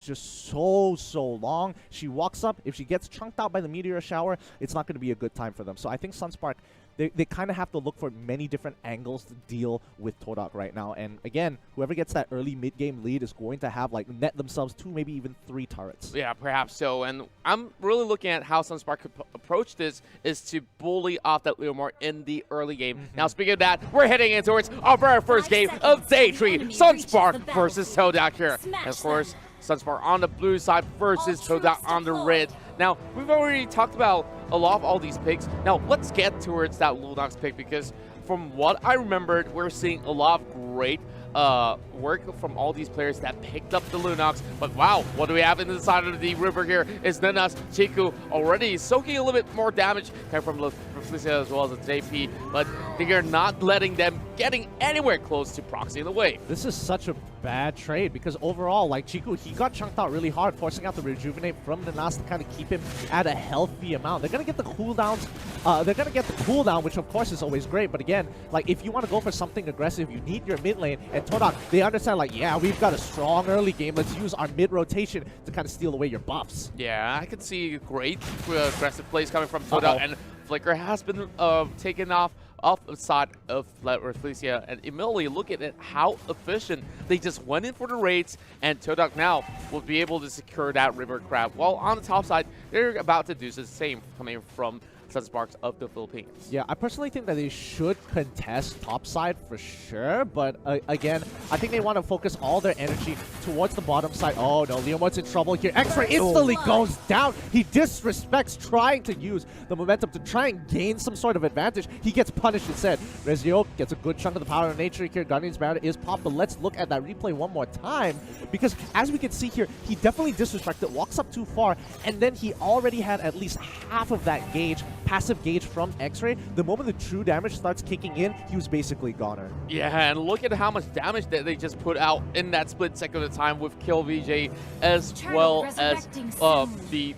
just so long. She walks up. If she gets chunked out by the meteor shower, it's not going to be a good time for them. So I think Sunspark, they kind of have to look for many different angles to deal with Todak right now. And again, whoever gets that early mid-game lead is going to have like net themselves 2, maybe even 3 turrets. Yeah, perhaps so. And I'm really looking at how Sunspark could approach this is to bully off that Leomore in the early game. Now, speaking of that, we're heading in towards our very first game of Day 3, Sunspark versus Todak here. And of course, Sunspark on the blue side versus Todak on the red. Now, we've already talked about a lot of all these picks. Now, let's get towards that Lunox pick, because from what I remembered, we're seeing a lot of great work from all these players that picked up the Lunox. But wow, what do we have in the side of the river here is Nenas, Chiku already soaking a little bit more damage coming from Felicia as well as the JP, but they are not letting them getting anywhere close to proxying the wave. This is such a bad trade because overall, like Chiku, he got chunked out really hard, forcing out the rejuvenate from Nenas to kind of keep him at a healthy amount. They're gonna get the cooldowns. They're gonna get the cooldown, which of course is always great. But again, like if you want to go for something aggressive, you need your mid lane. And Todak, they understand like, yeah, we've got a strong early game. Let's use our mid rotation to kind of steal away your buffs. Yeah, I could see great aggressive plays coming from Todak, and Flicker has been taken off the side of Felicia, and immediately look at it, how efficient they just went in for the raids, and Todak now will be able to secure that river crab. While on the top side, they're about to do the same coming from Sunsparks of the Philippines. Yeah, I personally think that they should contest topside for sure, but again, I think they want to focus all their energy towards the bottom side. Oh no, Leomore's in trouble here. X-Ray instantly goes down. He disrespects trying to use the momentum to try and gain some sort of advantage. He gets punished instead. Rezio gets a good chunk of the power of nature here. Guardian's Banner is popped, but let's look at that replay one more time, because as we can see here, he definitely disrespected, walks up too far, and then he already had at least half of that gauge, passive gauge from X-Ray. The moment the true damage starts kicking in, he was basically goner. Yeah, and look at how much damage that they just put out in that split second of time with Kill VJ, as well as the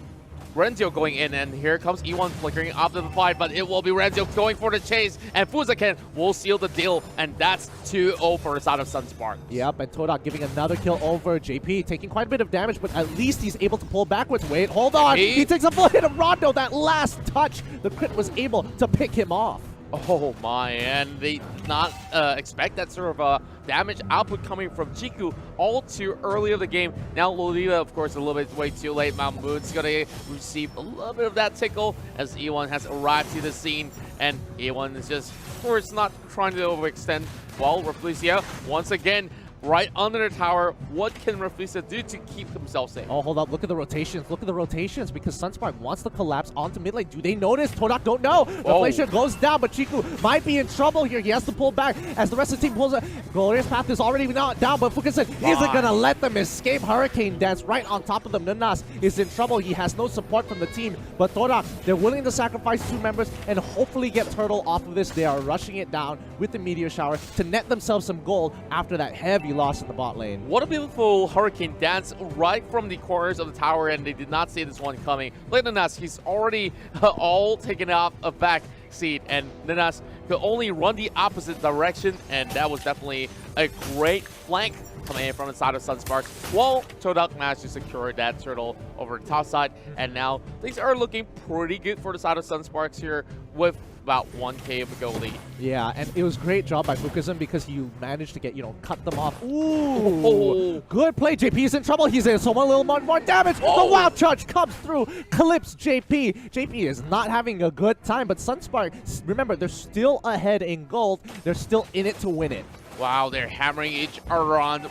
Renzio going in, and here comes E1 flickering off the fight, but it will be Renzio going for the chase, and Fuzaken will seal the deal, and that's 2-0 for the side of Sunspark. Yep, and Todak giving another kill over JP, taking quite a bit of damage, but at least he's able to pull backwards. Wait, hold on! He takes a full hit of Rondo. That last touch, the crit was able to pick him off. Oh my, and they did not expect that sort of damage output coming from Chiku all too early of the game. Now Lolita, of course, a little bit way too late. Mahmoud's going to receive a little bit of that tickle as E1 has arrived to the scene, and E1 is just, of course, not trying to overextend. While Reflecia, once again, right under the tower. What can Reflecia do to keep themselves safe? Oh, hold up. Look at the rotations. Look at the rotations, because Sunspark wants to collapse onto mid lane. Do they notice? Todak don't know. Reflecia goes down, but Chiku might be in trouble here. He has to pull back as the rest of the team pulls it. Glorious Path is already not down, but Fukasen isn't going to let them escape. Hurricane Dance right on top of them. Nunas is in trouble. He has no support from the team, but Todak, they're willing to sacrifice 2 members and hopefully get Turtle off of this. They are rushing it down with the Meteor Shower to net themselves some gold after that heavy loss in the bot lane. What a beautiful Hurricane Dance right from the corners of the tower, and they did not see this one coming. Look at Nanas, he's already all taken off a back seat, and Nanas could only run the opposite direction, and that was definitely a great flank coming in from the side of Sunsparks. Well, Todak managed to secure that turtle over the top side, and now things are looking pretty good for the side of Sunsparks here with about 1k of a goal lead. Yeah, and it was great job by Fukasen because he managed to get, cut them off. Ooh, good play. JP's in trouble. He's in so a little more damage. The wild charge comes through, clips JP. JP is not having a good time, but Sunspark, remember, they're still ahead in gold. They're still in it to win it. Wow, they're hammering each other on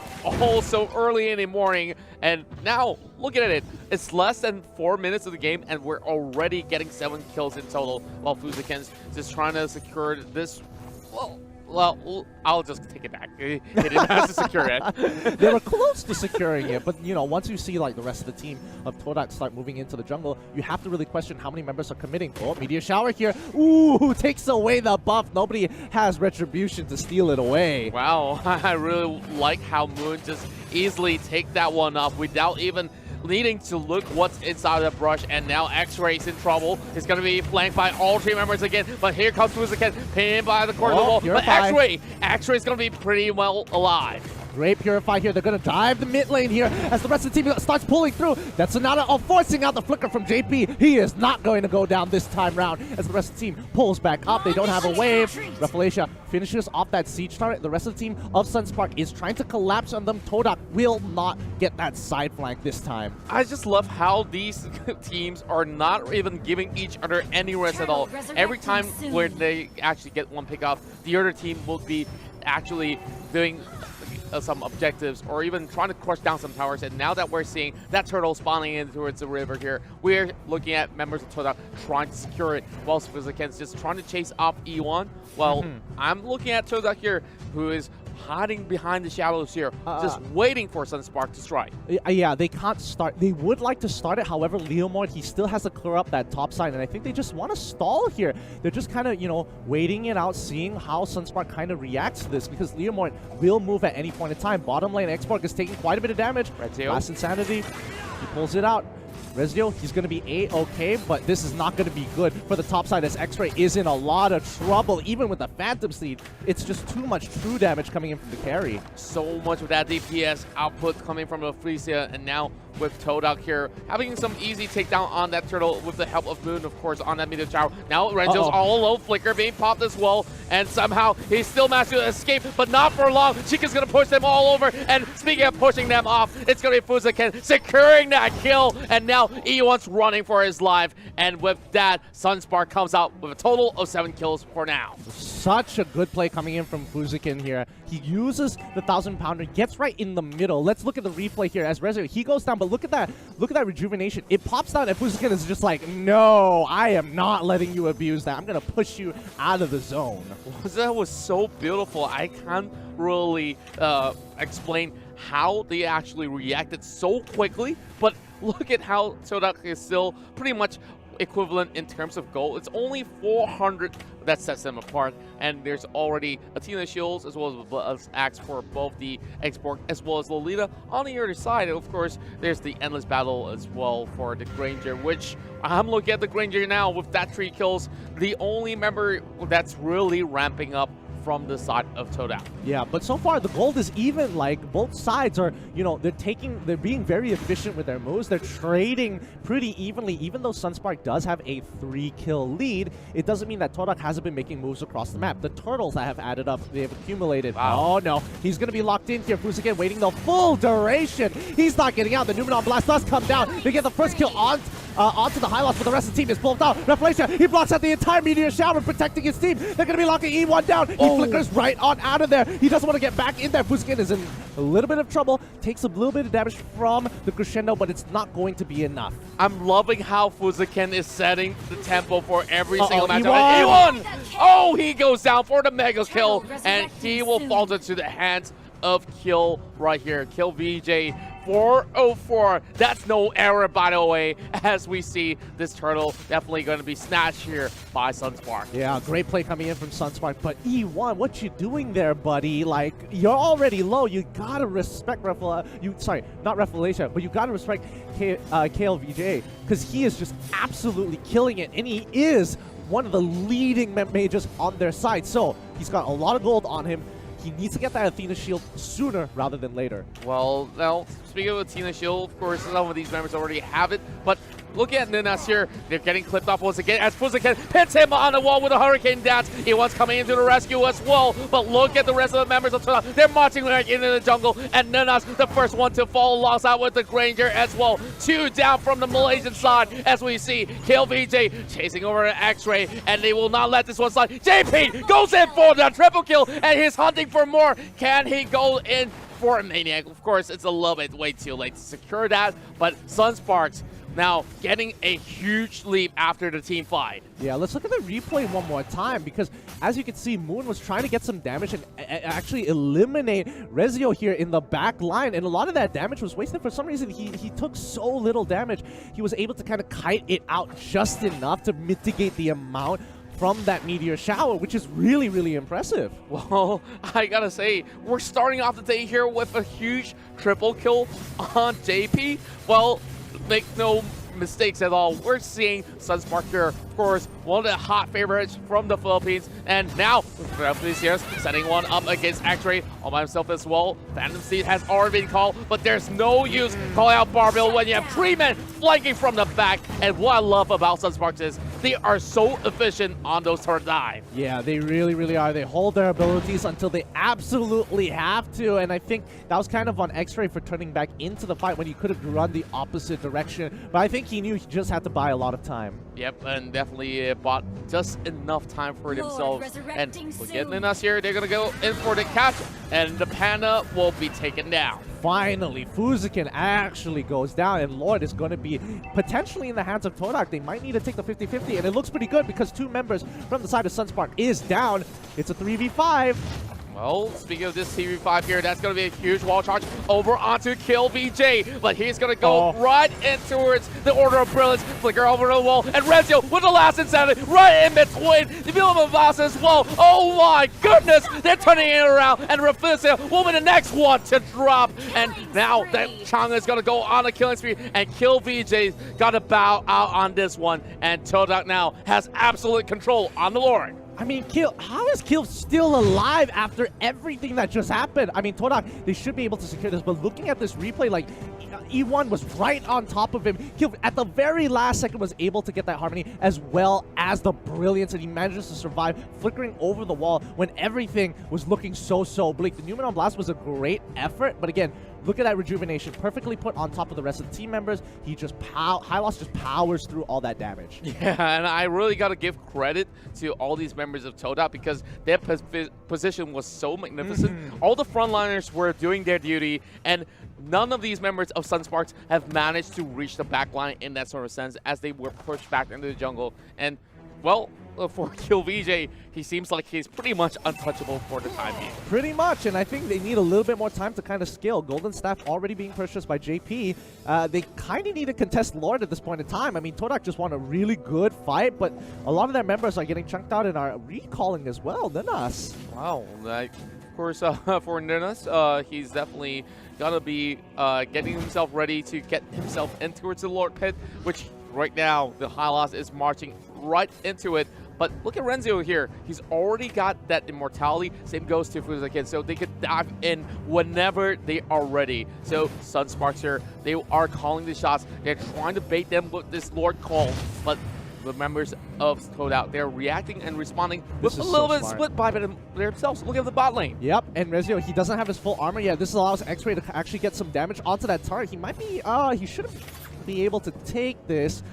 so early in the morning. And now, look at it. It's less than 4 minutes of the game, and we're already getting 7 kills in total, while Fuzaken's just trying to secure this. Well, I'll just take it back. He didn't have to secure it. They were close to securing it, but, once you see, the rest of the team of Todak start moving into the jungle, you have to really question how many members are committing. Oh, Meteor Shower here. Ooh, takes away the buff. Nobody has Retribution to steal it away. Wow, I really like how Moon just easily take that one up without even needing to look what's inside the brush, and now X-Ray's in trouble. He's going to be flanked by all 3 members again, but here comes Fuzaken, pinned by the corner of the wall. But X-Ray's going to be pretty well alive. Great Purify here. They're going to dive the mid lane here as the rest of the team starts pulling through. That's Sonata forcing out the flicker from JP. He is not going to go down this time round as the rest of the team pulls back up. They don't have a wave. Revelation finishes off that siege turret. The rest of the team of Sunspark is trying to collapse on them. Todak will not get that side flank this time. I just love how these teams are not even giving each other any rest at all. Every time where they actually get one pick off, the other team will be actually doing some objectives or even trying to crush down some towers. And now that we're seeing that turtle spawning in towards the river here, we're looking at members of Todak trying to secure it, whilst Fuziken's just trying to chase off E1. Well, I'm looking at Todak here, who is hiding behind the shadows here, just waiting for Sunspark to strike. Yeah, they can't start. They would like to start it. However, Leomord, he still has to clear up that top side, and I think they just want to stall here. They're just kind of, you know, waiting it out, seeing how Sunspark kind of reacts to this, because Leomord will move at any point in time. Bottom lane, Xborg is taking quite a bit of damage. Last Insanity, he pulls it out. Rezio, he's going to be A-okay, but this is not going to be good for the top side as X-Ray is in a lot of trouble. Even with the Phantom Seed, it's just too much true damage coming in from the carry. So much of that DPS output coming from the Felicia, and now with Todak here, having some easy takedown on that turtle with the help of Moon, of course, on that middle tower. Now Renzo's all alone, Flicker being popped as well, and somehow he still managed to escape, but not for long. Chica's going to push them all over, and speaking of pushing them off, it's going to be Fuziken securing that kill, and now E1's running for his life, and with that, Sunspark comes out with a total of 7 kills for now. Such a good play coming in from Fuziken here. He uses the 1000-pounder, gets right in the middle. Let's look at the replay here as Rezio, he goes down, but look at that rejuvenation. It pops down, and Fuziken is just like, no, I am not letting you abuse that. I'm going to push you out of the zone. That was so beautiful. I can't really explain how they actually reacted so quickly, but look at how Todak is still pretty much equivalent in terms of gold. It's only 400 that sets them apart, and there's already Athena shields as well as axe for both the Xborg as well as Lolita. On the other side, of course, there's the endless battle as well for the Granger, which I'm looking at the Granger now with that 3 kills, the only member that's really ramping up from the side of Todak. Yeah, but so far the gold is even. Like, both sides are, you know, they're being very efficient with their moves. They're trading pretty evenly. Even though Sunspark does have a 3-kill lead, it doesn't mean that Todak hasn't been making moves across the map. The turtles that have added up, they have accumulated. Wow. Oh no, he's gonna be locked in here. Fuziken waiting the full duration. He's not getting out. The Numenon Blast does come down. They get the first kill onto the Hylos, but the rest of the team is pulled out. Revelation, he blocks out the entire Meteor Shower, protecting his team. They're going to be locking E1 down. He flickers right on out of there. He doesn't want to get back in there. Fuziken is in a little bit of trouble, takes a little bit of damage from the Crescendo, but it's not going to be enough. I'm loving how Fuziken is setting the tempo for every single match. E1! Oh, he goes down for the mega kill, and he will fall into the hands of Kill right here. Kill VJ 404. That's no error, by the way, as we see this turtle definitely going to be snatched here by Sunspark. Yeah, great play coming in from Sunspark, but E1, what you doing there, buddy? Like, you're already low. You gotta respect not Revelation, but you gotta respect KLVJ, because he is just absolutely killing it, and he is one of the leading mages on their side. So he's got a lot of gold on him. He needs to get that Athena shield sooner rather than later. Well, now, speaking of Athena shield, of course, some of these members already have it, but look at Ninas here. They're getting clipped off once again as Fuziken pins him on the wall with a hurricane dance. He wants coming into the rescue as well, but look at the rest of the members of Todak. They're marching right into the jungle, and Ninas, the first one to fall alongside with the Granger as well. 2 down from the Malaysian side as we see KLVJ chasing over an X-Ray, and they will not let this one slide. JP goes in for the triple kill, and he's hunting for more. Can he go in for a Maniac? Of course, it's a little bit way too late to secure that, but Sunsparks now getting a huge leap after the team fight. Yeah, let's look at the replay one more time, because as you can see, Moon was trying to get some damage and actually eliminate Rezio here in the back line, and a lot of that damage was wasted. For some reason, he took so little damage. He was able to kind of kite it out just enough to mitigate the amount from that Meteor Shower, which is really, really impressive. Well, I gotta say, we're starting off the day here with a huge triple kill on JP. Well, make no mistakes at all. We're seeing Sunsparks here, of course, one of the hot favorites from the Philippines. And now, Felicia's setting one up against X-Ray all by himself as well. Phantom Seed has already been called, but there's no use calling out Barbell when you have 3 men flanking from the back. And what I love about Sunsparks is they are so efficient on those turn dive. Yeah, they really, really are. They hold their abilities until they absolutely have to. And I think that was kind of on X-Ray for turning back into the fight when he could have run the opposite direction. But I think he knew he just had to buy a lot of time. Yep, and definitely bought just enough time for themselves. And getting in us here, they're going to go in for the catch, and the Panda will be taken down. Finally, Fuziken actually goes down, and Lord is going to be potentially in the hands of Todak. They might need to take the 50-50, and it looks pretty good because 2 members from the side of Sunspark is down. It's a 3v5. Well, speaking of this TV5 here, that's going to be a huge wall charge over onto Kill VJ. But he's going to go right in towards the Order of Brilliance. Flicker over the wall. And Rezio with the last insanity right in between the Vilma Boss as well. Oh my goodness! They're turning it around. And Reflexion will be the next one to drop. And now that Chang is going to go on a killing spree. And Kill VJ's got to bow out on this one. And Todak now has absolute control on the Lord. I mean, how is Kill still alive after everything that just happened? I mean, Todak, they should be able to secure this, but looking at this replay, like, E1 was right on top of him. Kill, at the very last second, was able to get that Harmony as well as the Brilliance, and he manages to survive, flickering over the wall when everything was looking so bleak. The Numenon Blast was a great effort, but again, look at that Rejuvenation, perfectly put on top of the rest of the team members. He just, Hylos just powers through all that damage. Yeah, and I really got to give credit to all these members of Todak because their position was so magnificent. All the frontliners were doing their duty, and none of these members of Sunsparks have managed to reach the backline in that sort of sense as they were pushed back into the jungle. And, well, for Kill VJ, he seems like he's pretty much untouchable for the time being. Pretty much, and I think they need a little bit more time to kind of scale. Golden Staff already being purchased by JP. They kind of need to contest Lord at this point in time. I mean, Todak just won a really good fight, but a lot of their members are getting chunked out and are recalling as well. Ninas. Wow, of course, for Ninas, he's definitely going to be getting himself ready to get himself in towards the Lord Pit, which right now the Hylos is marching right into it. But look at Renzo here. He's already got that immortality. Same goes to Fuziken, so they could dive in whenever they are ready. So Sunsparks here, they are calling the shots. They're trying to bait them with this Lord call, but the members of Todak, they're reacting and responding with a little bit split by themselves. Look at the bot lane. Yep, and Rezio, he doesn't have his full armor yet. This allows X-Ray to actually get some damage onto that turret. He might be, he shouldn't be able to take this.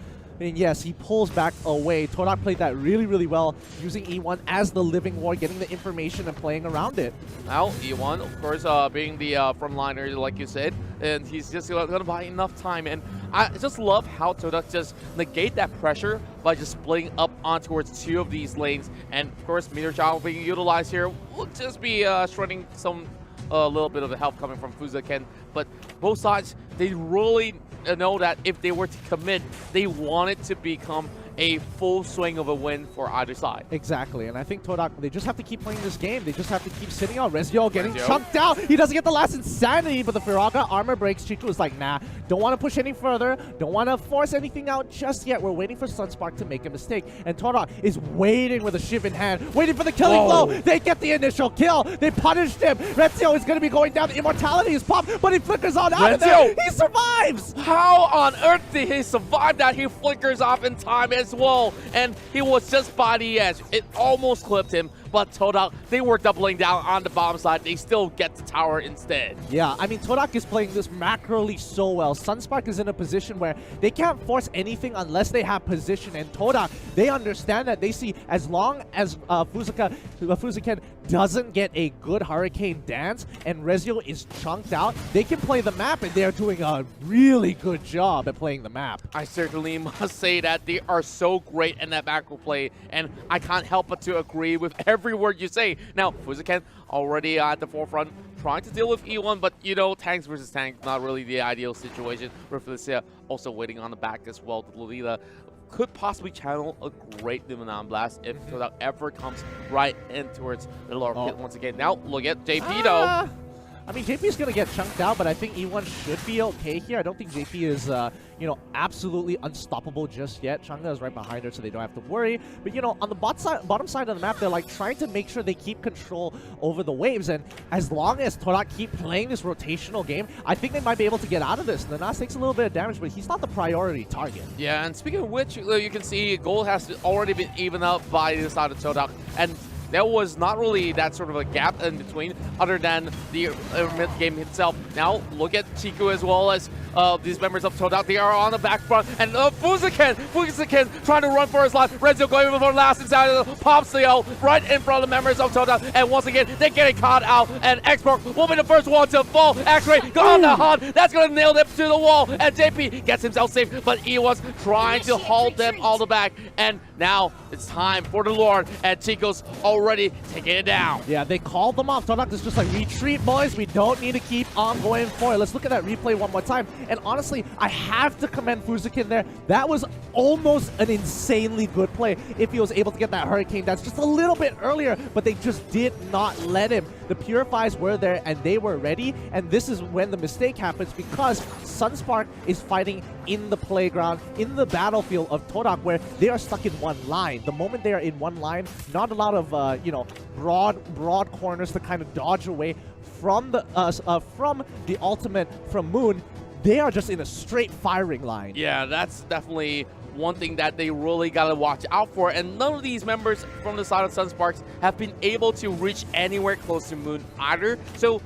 And yes, he pulls back away. Todak played that really well, using E1 as the living ward, getting the information and playing around it. Now, E1, of course, being the frontliner, like you said, and he's just going to buy enough time. And I just love how Todak just negate that pressure by just splitting up on towards 2 of these lanes. And, of course, Meteor Child being utilized here will just be shredding some little bit of the help coming from Fuziken. But both sides, they really know that if they were to commit, they want it to become a full swing of a win for either side. Exactly, and I think Todak, they just have to keep playing this game. They just have to keep sitting on. Rezio getting chunked out. He doesn't get the last insanity, but the Firaga armor breaks. Chiku is like, nah, don't want to push any further. Don't want to force anything out just yet. We're waiting for Sunspark to make a mistake. And Todak is waiting with a shiv in hand, waiting for the killing blow. They get the initial kill. They punished him. Rezio is going to be going down. The immortality is popped, but he flickers on out of there. He survives. How on earth did he survive that? He flickers off in time as well, and he was just by the edge. It almost clipped him, but Todak, they were doubling down on the bottom side. They still get the tower instead. Yeah, I mean, Todak is playing this macroly so well. Sunspark is in a position where they can't force anything unless they have position, and Todak, they understand that. They see as long as Fuziken doesn't get a good Hurricane dance and Rezio is chunked out, they can play the map, and they're doing a really good job at playing the map. I certainly must say that they are so great in that macro play, and I can't help but to agree with every word you say. Now, Fuziken already at the forefront, trying to deal with E1, but you know, tanks versus tanks, not really the ideal situation. Felicia also waiting on the back as well. Lolita could possibly channel a great Numenon Blast if Todak ever comes right in towards the lower pit once again. Now, look at JP though. I mean, JP is going to get chunked out, but I think E1 should be okay here. I don't think JP is, you know, absolutely unstoppable just yet. Chang'e is right behind her, so they don't have to worry. But, you know, on the bottom side of the map, they're, like, trying to make sure they keep control over the waves. And as long as Todak keep playing this rotational game, I think they might be able to get out of this. The Nas takes a little bit of damage, but he's not the priority target. Yeah, and speaking of which, you can see gold has already been evened up by the side of Todak. And there was not really that sort of a gap in between other than the mid game itself. Now, look at Chiku as well as these members of Todak. They are on the back front. And Fuziken trying to run for his life. Rezio going for last inside of the pops the ult right in front of the members of Todak. And once again, they're getting caught out. And Xborg will be the first one to fall. X-Ray on the hunt. That's going to nail them to the wall. And JP gets himself safe. But E1's trying to hold them all the back. And now it's time for the Lord. And Chico's already taking it down. Yeah, they called them off. Todak is just like, retreat, boys. We don't need to keep on going forward. Let's look at that replay one more time. And honestly, I have to commend Fuziken there. That was almost an insanely good play if he was able to get that Hurricane dance just a little bit earlier, but they just did not let him. The Purifies were there and they were ready, and this is when the mistake happens because Sunspark is fighting in the playground, in the battlefield of Todak, where they are stuck in one line. The moment they are in one line, not a lot of, you know, broad corners to kind of dodge away from the ultimate from Moon. They are just in a straight firing line. Yeah, that's definitely one thing that they really got to watch out for. And none of these members from the side of Sunsparks have been able to reach anywhere close to Moon either. So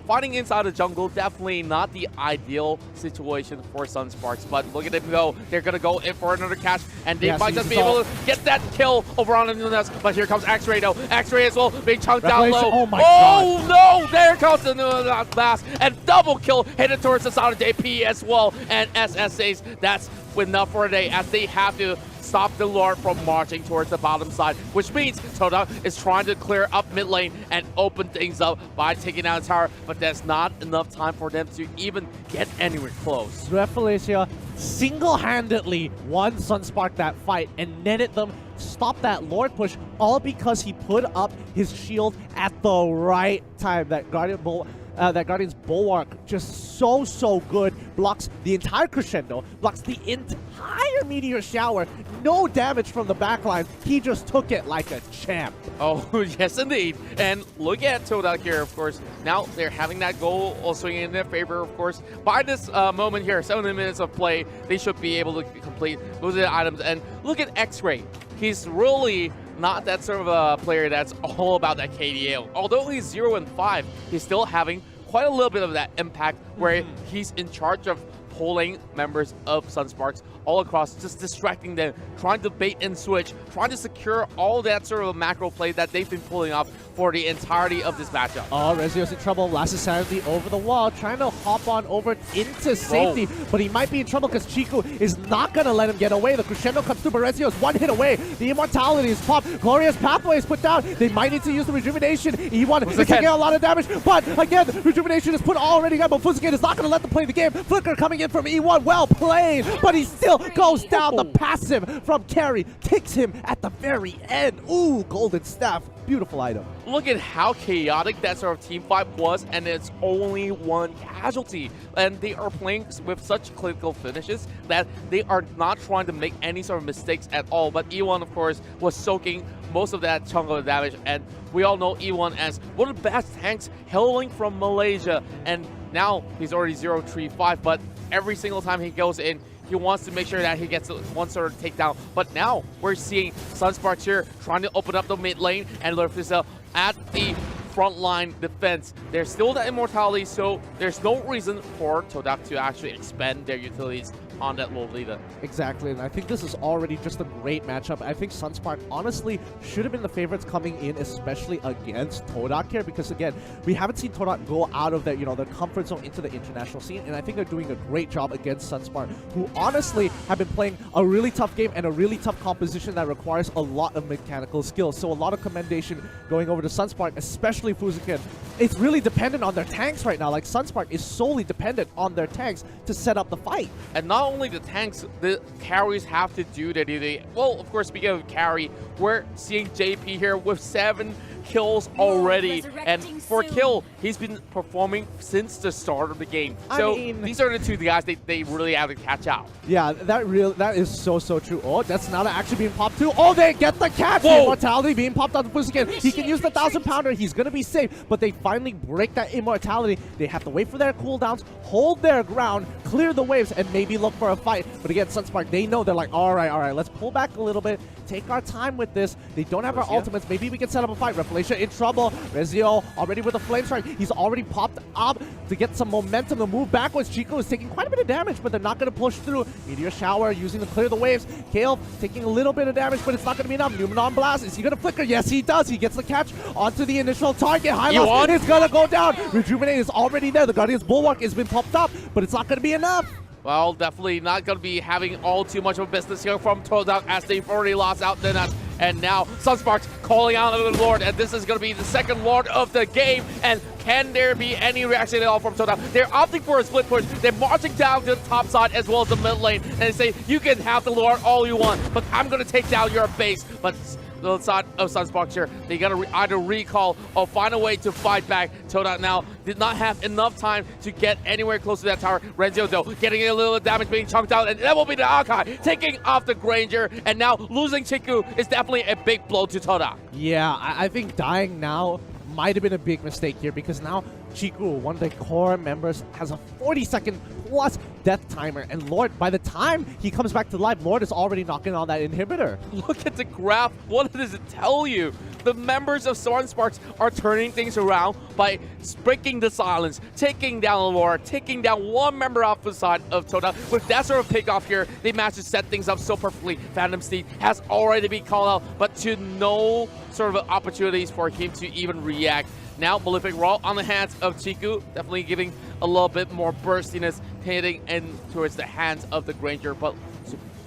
fighting inside the jungle, definitely not the ideal situation for Sunsparks. But look at them go. They're going to go in for another catch. And they might just be able to get that kill over on the Nunes. But here comes X-Ray though. X-Ray as well being chunked down low. Oh my god. No! There comes the blast. And double kill headed towards the side of JP as well. And SSAs, that's enough for a day as they have to stop the Lord from marching towards the bottom side, which means Todak is trying to clear up mid lane and open things up by taking down the tower, but there's not enough time for them to even get anywhere close. Felicia single-handedly won Sunspark that fight and netted them, stopped that Lord push, all because he put up his shield at the right time. That Guardian's Bulwark just so good. Blocks the entire crescendo, blocks the entire meteor shower. No damage from the backline. He just took it like a champ. Oh, yes, indeed. And look at Todak here, of course. Now they're having that goal also in their favor, of course. By this moment here, 70 minutes of play, they should be able to complete those are the items. And look at X-Ray. He's really not that sort of a player that's all about that KDA. Although he's 0-5, he's still having quite a little bit of that impact where he's in charge of pulling members of Sunsparks all across, just distracting them, trying to bait and switch, trying to secure all that sort of macro play that they've been pulling off for the entirety of this matchup. Oh, Rezio's in trouble. Last is sanity over the wall, trying to hop on over into safety, but he might be in trouble because Chiku is not going to let him get away. The crescendo comes through, but Rezio's one hit away. The immortality is popped. Glorious Pathway is put down. They might need to use the rejuvenation. E1 is taking a lot of damage, but again, rejuvenation is put already down, but Fuziken is not going to let them play the game. Flicker coming in from E1, well played, but he still goes down. The passive from Carry takes him at the very end. Ooh, golden staff. Beautiful item. Look at how chaotic that sort of team fight was, and it's only one casualty. And they are playing with such clinical finishes that they are not trying to make any sort of mistakes at all. But E1, of course, was soaking most of that chunk of the damage. And we all know E1 as one of the best tanks hailing from Malaysia. And now he's already 0-3-5, but every single time he goes in, he wants to make sure that he gets one sort of takedown. But now we're seeing Sunsparks here trying to open up the mid lane and Lurfisa at the frontline defense. There's still the immortality, so there's no reason for Todak to actually expend their utilities on that Lolita. Exactly, and I think this is already just a great matchup. I think Sunspark honestly should have been the favorites coming in, especially against Todak here, because again, we haven't seen Todak go out of their, their comfort zone into the international scene, and I think they're doing a great job against Sunspark, who honestly have been playing a really tough game and a really tough composition that requires a lot of mechanical skills. So a lot of commendation going over to Sunspark, especially Fuziken. It's really dependent on their tanks right now. Like, Sunspark is solely dependent on their tanks to set up the fight. And not only the tanks, the carries have to do their duty. Well, of course, speaking of carry, we're seeing JP here with 7 kills already, and for Kill, he's been performing since the start of the game. So I mean, these are the two guys they really have to catch out. Yeah, that is so true. Oh, that's not actually being popped too. Oh, they get the catch. Whoa. The immortality being popped on the Fusakin. He can use the 1,000-pounder. He's gonna be safe, but they finally break that immortality. They have to wait for their cooldowns, hold their ground, clear the waves, and maybe look for a fight. But again, Sunspark, they know, they're like, all right, let's pull back a little bit, take our time with this. They don't have our ultimates. Maybe we can set up a fight. Revelation in trouble. Rezio already with a flame strike. He's already popped up to get some momentum to move backwards. Chico is taking quite a bit of damage, but they're not going to push through. Meteor Shower using to clear the waves. Kale taking a little bit of damage, but it's not going to be enough. Numenon Blast. Is he going to flicker? Yes, he does. He gets the catch onto the initial target. Hylos is going to go down. Rejuvenate is already there. The Guardian's Bulwark has been popped up, but it's not going to be enough. Well, definitely not going to be having all too much of a business here from Todak as they've already lost out the nuts. And now Sunsparks calling out the Lord, and this is going to be the second Lord of the game. And can there be any reaction at all from Todak? They're opting for a split push. They're marching down to the top side as well as the mid lane. And they say, you can have the Lord all you want, but I'm going to take down your base. But the side of Sunsparks here, they got to either recall or find a way to fight back. Todak now did not have enough time to get anywhere close to that tower. Renzo, though, getting a little damage, being chunked out, and that will be the Akai taking off the Granger. And now losing Chiku is definitely a big blow to Todak. Yeah, I think dying now might have been a big mistake here, because now Chiku, one of the core members, has a 40-second plus death timer, and Lord, by the time he comes back to life, Lord is already knocking on that inhibitor. Look at the graph. What does it tell you? The members of Sunsparks are turning things around by breaking the silence, taking down Lord, taking down one member off the side of Todak. With that sort of pickoff here, they managed to set things up so perfectly. Phantom Steed has already been called out, but to no sort of opportunities for him to even react. Now, Malefic Roll on the hands of Chiku, definitely giving a little bit more burstiness, hitting in towards the hands of the Granger, but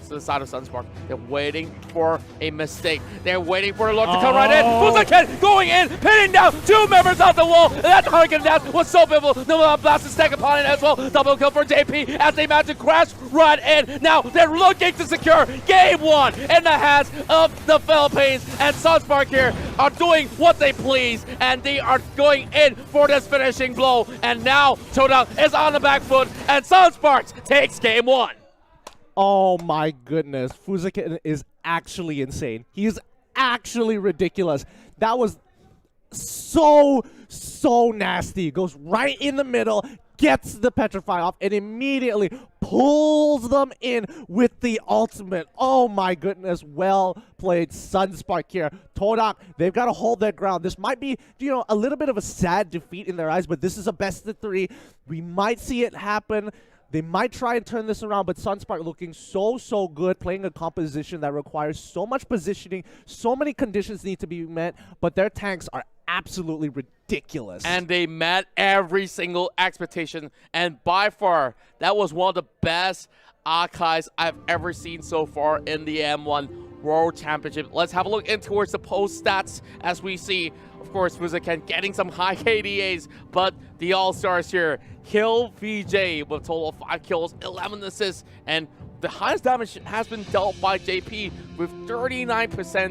to the side of Sunspark. They're waiting for a mistake. They're waiting for a Lord to come right in. Fusakin going in, pinning down two members off the wall. And that Hurricane Dash was so pivotal. No blast to stack upon it as well. Double kill for JP as they manage to crash right in. Now they're looking to secure game one in the hands of the Philippines. And Sunspark here are doing what they please, and they are going in for this finishing blow. And now Todak is on the back foot, and Sunsparks takes game one. Oh my goodness, Fusakin is actually insane. He is actually ridiculous. That was so nasty. Goes right in the middle, gets the Petrify off, and immediately pulls them in with the ultimate. Oh my goodness, well played Sunspark here. Todak, they've got to hold their ground. This might be, a little bit of a sad defeat in their eyes, but this is a best of three. We might see it happen. They might try and turn this around, but Sunspark looking so good, playing a composition that requires so much positioning, so many conditions need to be met, but their tanks are absolutely ridiculous. And they met every single expectation, and by far, that was one of the best Akais I've ever seen so far in the M1 World Championship. Let's have a look in towards the post stats as we see, of course, Fusakin getting some high KDAs, but the All-Stars here, Kill VJ with a total of 5 kills, 11 assists, and the highest damage has been dealt by JP with 39%